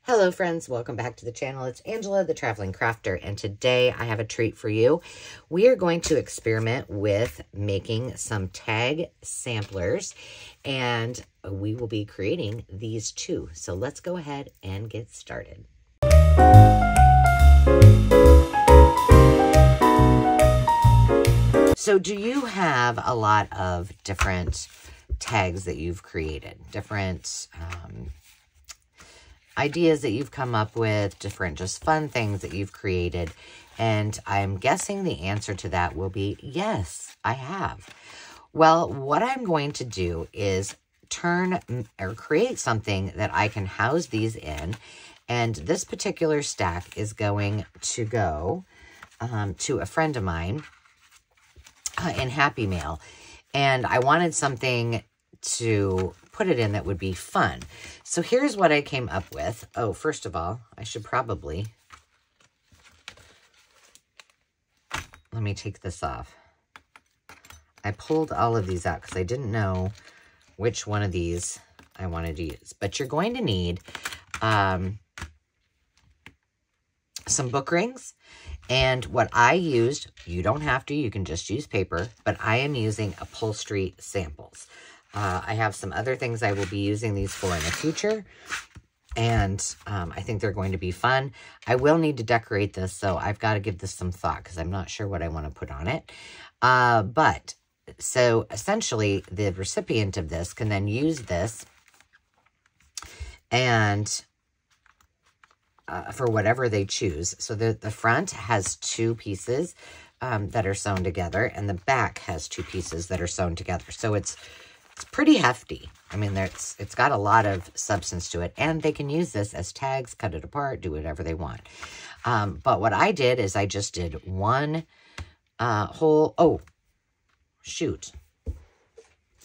Hello friends, welcome back to the channel. It's Angela, the Traveling Crafter, and today I have a treat for you. We are going to experiment with making some tag samplers, and we will be creating these two. So let's go ahead and get started. So do you have a lot of different tags that you've created? Different ideas that you've come up with, different just fun things that you've created? And I'm guessing the answer to that will be yes, I have. Well, what I'm going to do is turn or create something that I can house these in. And this particular stack is going to go to a friend of mine in Happy Mail. And I wanted something to put it in that would be fun. So here's what I came up with. Oh, first of all, I should probably, let me take this off. I pulled all of these out because I didn't know which one of these I wanted to use. But you're going to need some book rings. And what I used, you don't have to, you can just use paper, but I am using upholstery samples. I have some other things I will be using these for in the future, and I think they're going to be fun. I will need to decorate this, so I've got to give this some thought because I'm not sure what I want to put on it. So essentially, the recipient of this can then use this and for whatever they choose. So the front has two pieces that are sewn together, and the back has two pieces that are sewn together. So it's pretty hefty. I mean, it's got a lot of substance to it, and they can use this as tags, cut it apart, do whatever they want. But what I did is I just did one whole, oh, shoot.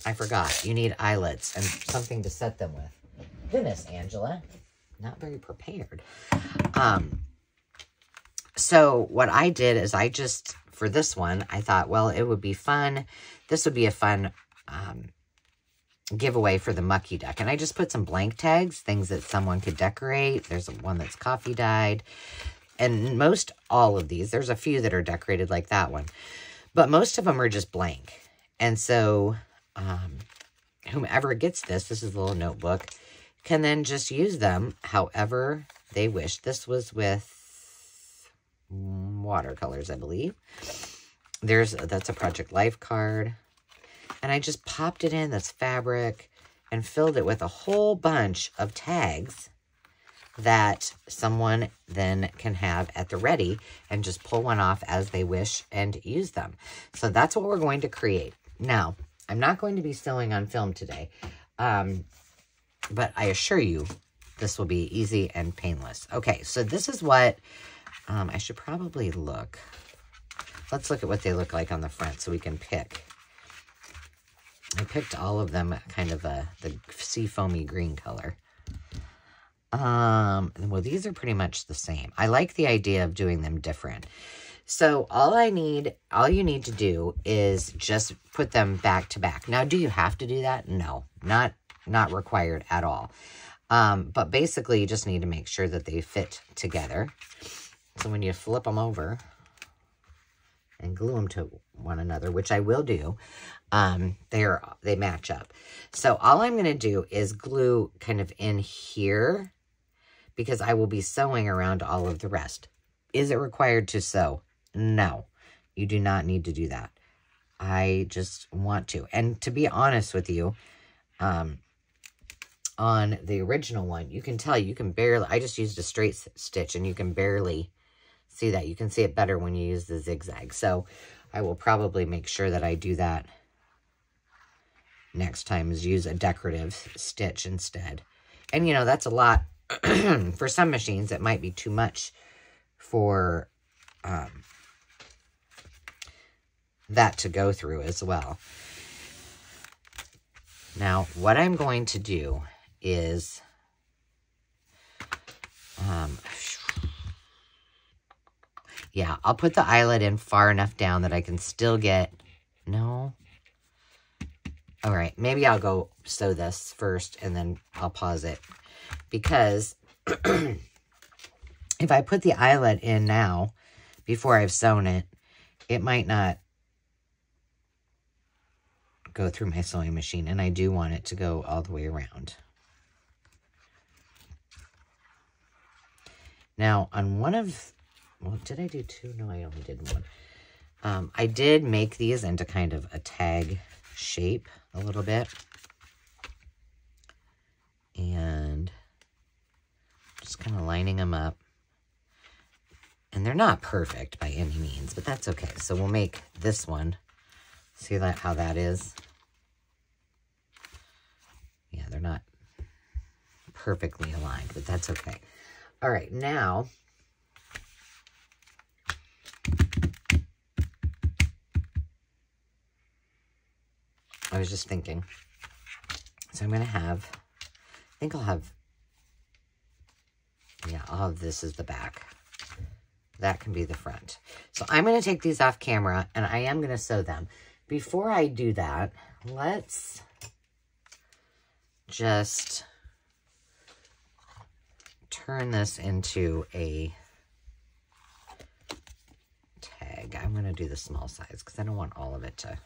I forgot. You need eyelets and something to set them with. Goodness, Angela. Not very prepared. So what I did is I just, for this one, I thought, well, it would be fun. This would be a fun giveaway for the Mucky Duck. And I just put some blank tags, things that someone could decorate. There's one that's coffee dyed. And most all of these, there's a few that are decorated like that one. But most of them are just blank. And so whomever gets this is a little notebook, can then just use them however they wish. This was with watercolors, I believe. That's a Project Life card. And I just popped it in this fabric and filled it with a whole bunch of tags that someone then can have at the ready and just pull one off as they wish and use them. So that's what we're going to create. Now, I'm not going to be sewing on film today, but I assure you this will be easy and painless. Okay, so this is what I should probably look. Let's look at what they look like on the front so we can pick. I picked all of them kind of the sea foamy green color. Well, these are pretty much the same. I like the idea of doing them different. So all you need to do is just put them back to back. Now, do you have to do that? No, not required at all. But basically, you just need to make sure that they fit together. So when you flip them over and glue them to one another, which I will do, they match up. So all I'm going to do is glue kind of in here because I will be sewing around all of the rest. Is it required to sew? No, you do not need to do that. I just want to. And to be honest with you, on the original one, you can tell, you can barely, I just used a straight stitch and you can barely see that. You can see it better when you use the zigzag. So I will probably make sure that I do that next time, is use a decorative stitch instead. And you know, that's a lot. For some machines, it might be too much for that to go through as well. Now, what I'm going to do is yeah, I'll put the eyelet in far enough down that I can still get, no. All right, maybe I'll go sew this first and then I'll pause it, because if I put the eyelet in now, before I've sewn it, it might not go through my sewing machine, and I do want it to go all the way around. Now, on one of, well, did I do two? No, I only did one. I did make these into kind of a tag shape a little bit. And just kind of lining them up. And they're not perfect by any means, but that's okay. So we'll make this one. See that how that is? Yeah, they're not perfectly aligned, but that's okay. All right, now I was just thinking. So I'm going to have, I think I'll have, yeah, I'll have this as the back. That can be the front. So I'm going to take these off camera, and I am going to sew them. Before I do that, let's just turn this into a tag. I'm going to do the small size because I don't want all of it to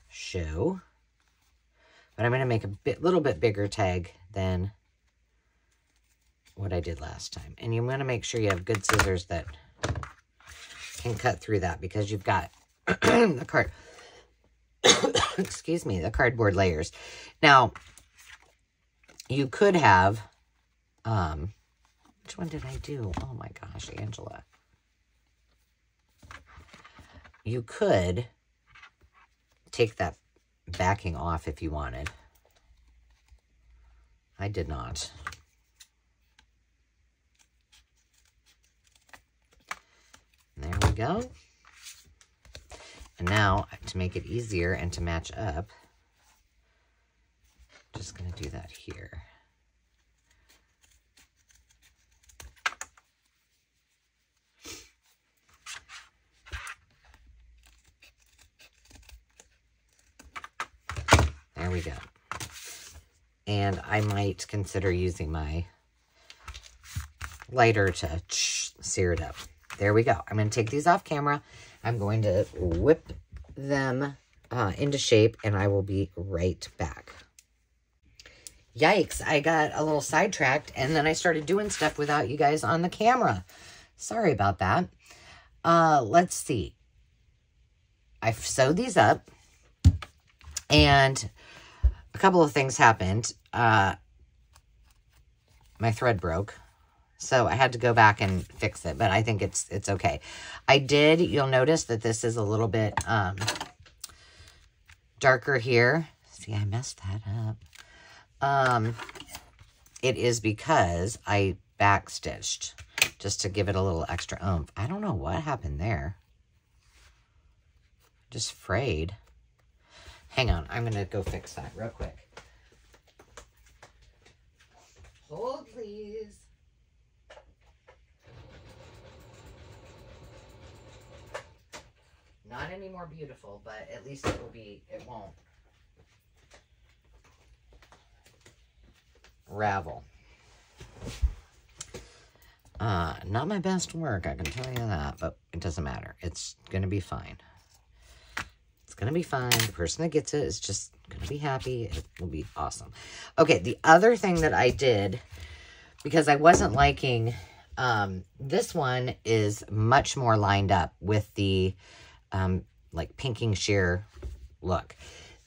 show. But I'm going to make a little bit bigger tag than what I did last time. And you want to make sure you have good scissors that can cut through that, because you've got the card, excuse me, the cardboard layers. Now, you could have, which one did I do? Oh my gosh, Angela. You could take that backing off if you wanted. I did not. There we go. And now, to make it easier and to match up, I'm just going to do that here. There we go. And I might consider using my lighter to sear it up. There we go. I'm going to take these off camera. I'm going to whip them into shape, and I will be right back. Yikes, I got a little sidetracked, and then I started doing stuff without you guys on the camera. Sorry about that. Let's see. I've sewed these up, and a couple of things happened. My thread broke. So I had to go back and fix it, but I think it's okay. You'll notice that this is a little bit darker here. See, I messed that up. It is because I backstitched just to give it a little extra oomph. I don't know what happened there. Just frayed. Hang on, I'm gonna go fix that real quick. Hold, please. Not any more beautiful, but at least it won't ravel. Not my best work, I can tell you that, but it doesn't matter. It's going to be fine. It's going to be fine. The person that gets it is just going to be happy. It will be awesome. Okay, the other thing that I did, because I wasn't liking, this one is much more lined up with the like pinking sheer look.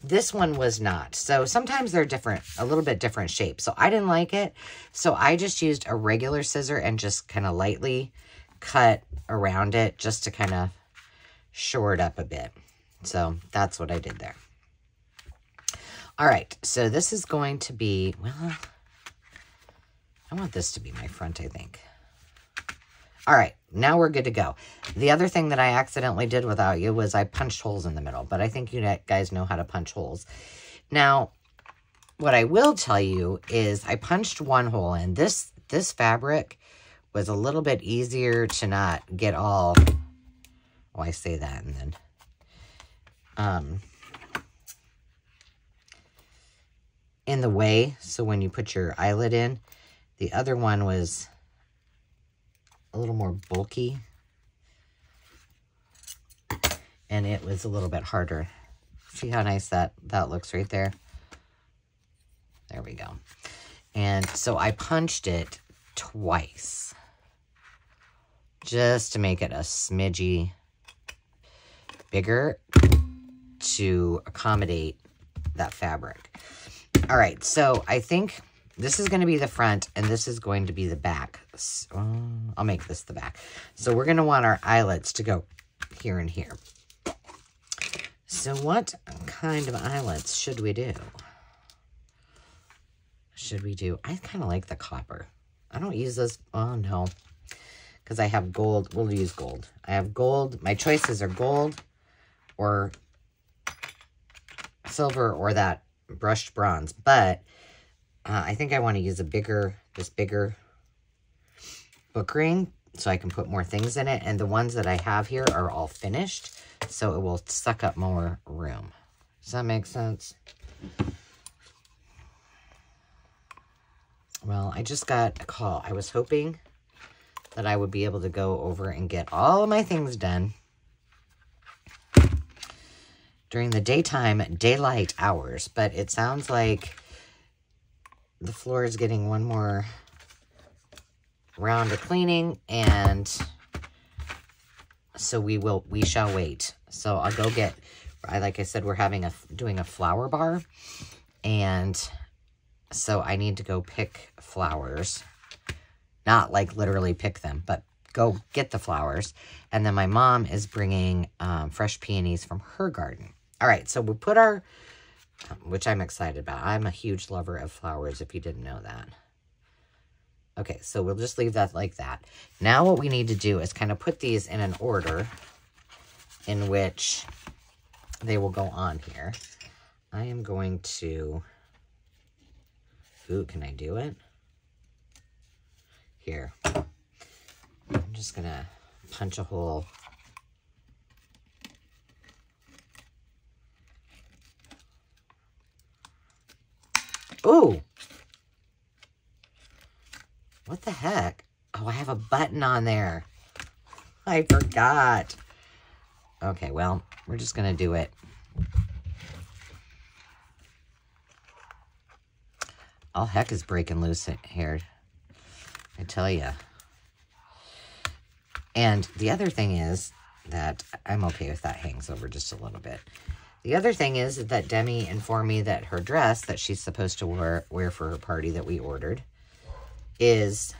This one was not. So sometimes they're different, a little bit different shapes. So I didn't like it. So I just used a regular scissor and just kind of lightly cut around it just to kind of shore it up a bit. So that's what I did there. All right. So this is going to be, well, I want this to be my front, I think. All right, now we're good to go. The other thing that I accidentally did without you was I punched holes in the middle, but I think you guys know how to punch holes. Now, what I will tell you is I punched one hole in. This fabric was a little bit easier to not get all, oh, I say that and then, in the way. So when you put your eyelet in, the other one was a little more bulky. And it was a little bit harder. See how nice that looks right there? There we go. And so I punched it twice. Just to make it a smidgy bigger to accommodate that fabric. All right, so I think this is going to be the front and this is going to be the back. So, I'll make this the back. So we're going to want our eyelets to go here and here. So what kind of eyelets should we do? I kind of like the copper. I don't use those. Oh, no. Because I have gold. We'll use gold. I have gold. My choices are gold or silver or that brushed bronze. But I think I want to use this bigger book ring so I can put more things in it. And the ones that I have here are all finished, so it will suck up more room. Does that make sense? Well, I just got a call. I was hoping that I would be able to go over and get all of my things done during the daylight hours, but it sounds like the floor is getting one more round of cleaning, and so we shall wait. So I'll go get, like I said, we're doing a flower bar, and so I need to go pick flowers. Not like literally pick them, but go get the flowers. And then my mom is bringing fresh peonies from her garden. All right, so we'll put our, which I'm excited about. I'm a huge lover of flowers, if you didn't know that. Okay, so we'll just leave that like that. Now what we need to do is kind of put these in an order in which they will go on here. I am going to, ooh, can I do it? Here. I'm just going to punch a hole. Ooh! What the heck? Oh, I have a button on there. I forgot. Okay, well, we're just going to do it. All heck is breaking loose here. I tell you. And the other thing is that I'm okay if that hangs over just a little bit. The other thing is that Demi informed me that her dress that she's supposed to wear for her party that we ordered is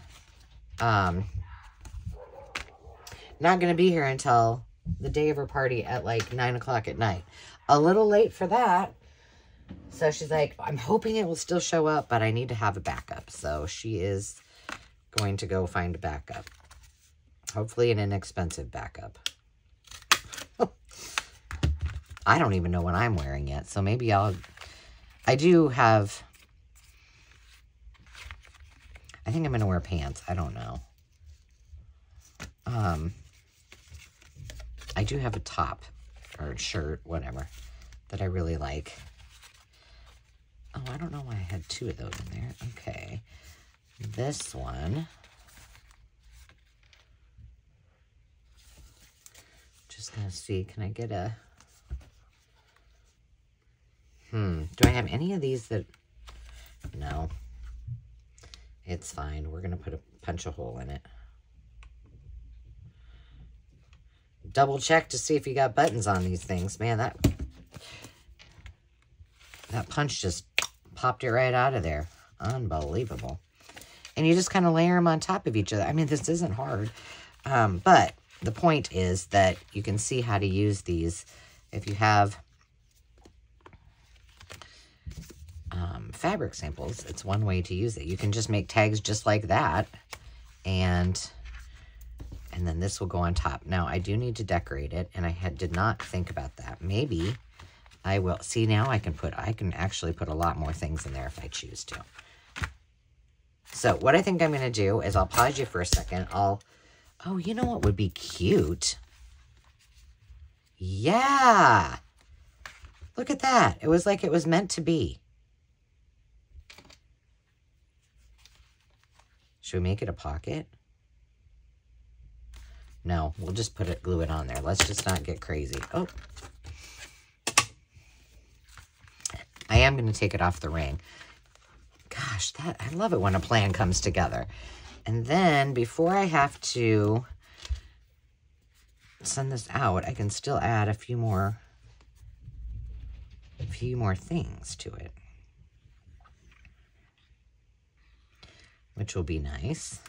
not going to be here until the day of her party at like 9 o'clock at night. A little late for that. So she's like, I'm hoping it will still show up, but I need to have a backup. So she is going to go find a backup. Hopefully an inexpensive backup. I don't even know what I'm wearing yet. So maybe I do have, I think I'm going to wear pants. I don't know. I do have a top or shirt, whatever, that I really like. Oh, I don't know why I had two of those in there. Okay. This one. Just gonna see, can I get a... do I have any of these that... No. It's fine. We're gonna punch a hole in it. Double check to see if you got buttons on these things. Man, that punch just popped it right out of there. Unbelievable. And you just kind of layer them on top of each other. I mean, this isn't hard. But the point is that you can see how to use these. If you have fabric samples, it's one way to use it. You can just make tags just like that. And then this will go on top. Now, I do need to decorate it, and I did not think about that. Maybe I will. See, now I can actually put a lot more things in there if I choose to. So what I think I'm going to do is I'll pause you for a second. Oh, you know what would be cute? Yeah. Look at that. It was like it was meant to be. Should we make it a pocket? No, we'll just glue it on there. Let's just not get crazy. Oh. I am going to take it off the ring. Gosh, I love it when a plan comes together. And then before I have to send this out, I can still add a few more things to it, which will be nice.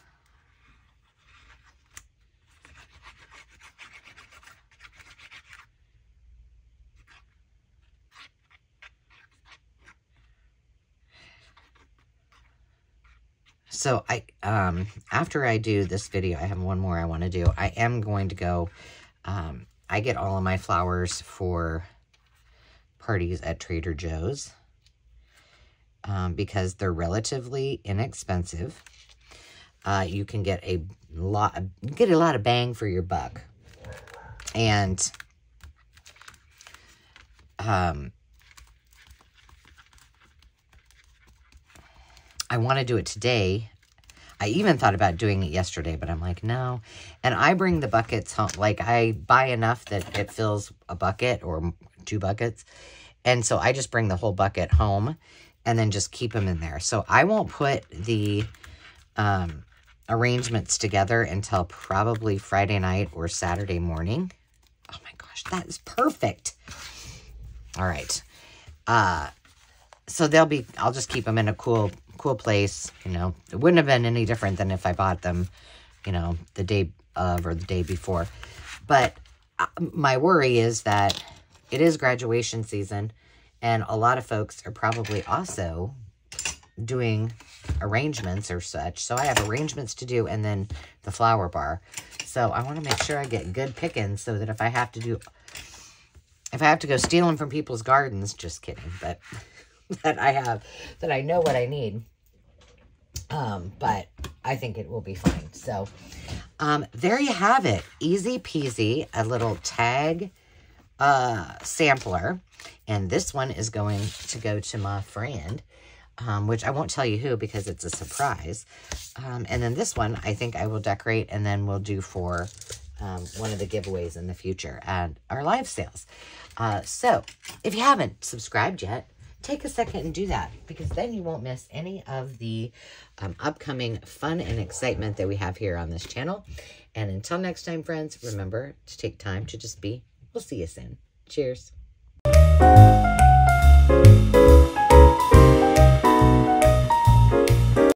So after I do this video, I have one more I want to do. I am going to go, I get all of my flowers for parties at Trader Joe's because they're relatively inexpensive. You can get a lot of bang for your buck. And I want to do it today. I even thought about doing it yesterday, but I'm like, no. And I bring the buckets home. Like, I buy enough that it fills a bucket or 2 buckets. And so I just bring the whole bucket home and then just keep them in there. So I won't put the arrangements together until probably Friday night or Saturday morning. Oh my gosh, that is perfect. All right. So I'll just keep them in a cool place. You know, it wouldn't have been any different than if I bought them, you know, the day of or the day before. But my worry is that it is graduation season, and a lot of folks are probably also doing arrangements or such. So I have arrangements to do and then the flower bar. So I want to make sure I get good pickings so that if I have to go steal them from people's gardens, just kidding, but that I know what I need. But I think it will be fine. So, there you have it. Easy peasy, a little tag, sampler. And this one is going to go to my friend, which I won't tell you who because it's a surprise. And then this one, I think I will decorate and then we'll do for, one of the giveaways in the future at our live sales. So if you haven't subscribed yet, take a second and do that, because then you won't miss any of the upcoming fun and excitement that we have here on this channel. And until next time, friends, remember to take time to just be. We'll see you soon. Cheers.